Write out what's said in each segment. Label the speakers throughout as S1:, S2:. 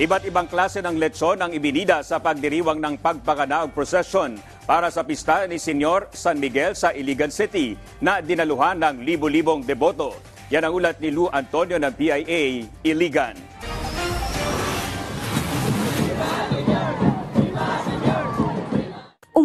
S1: Iba't ibang klase ng lechon ang ibinida sa pagdiriwang ng pagpakanaog procession para sa pista ni Senyor San Miguel sa Iligan City na dinaluhan ng libo-libong deboto. Yan ang ulat ni Lou Antonio ng PIA Iligan.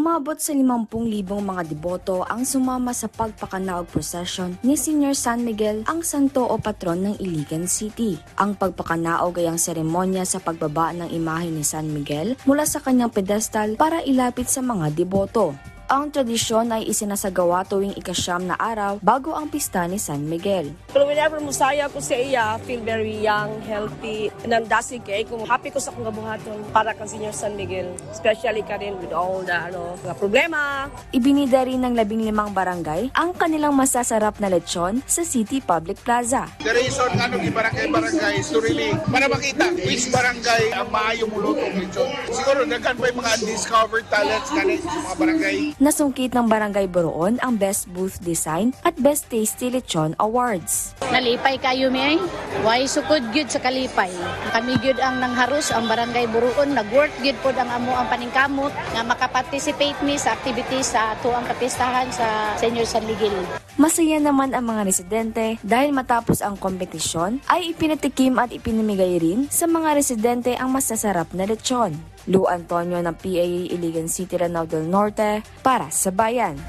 S2: Umabot sa 50,000 mga deboto ang sumama sa pagpakanaog procession ni Senyor San Miguel, ang santo o patron ng Iligan City. Ang pagpakanaog ay ang seremonya sa pagbaba ng imahe ni San Miguel mula sa kanyang pedestal para ilapit sa mga deboto. Ang tradisyon ay isinasagawa tuwing ika-9 na araw bago ang pista ni San Miguel.
S3: Pero whenever musaya ko sa iya, feel very young, healthy, nandasig kay kung happy ko sa akong gabuhaton para kang Senyor San Miguel. Especially ka rin with all the mga problema.
S2: Ibinida rin ng 15 barangay ang kanilang masasarap na lechon sa City Public Plaza.
S4: The reason barangay is to really para makita which barangay ang maayo mulutong lechon. Siguro daghan pa yung mga undiscovered talents kanina sa mga barangay.
S2: Nasungkit ng Barangay Boroon ang Best Booth Design at Best Tasty Lechon Awards.
S5: Nalipay kayo mi ay. Why sukod gyud sa kalipay. Kami gyud ang nangharus ang Barangay Boroon, nag-work gyud pod ang amo ang paningkamot nga makaparticipate mi sa activities sa ato ang kapistahan sa Senyor San Miguel.
S2: Masaya naman ang mga residente dahil matapos ang kompetisyon ay ipinatikim at ipinamigay rin sa mga residente ang masasarap na lechon. Lou Antonio ng PIA Iligan City, Lanao del Norte para sa Bayan.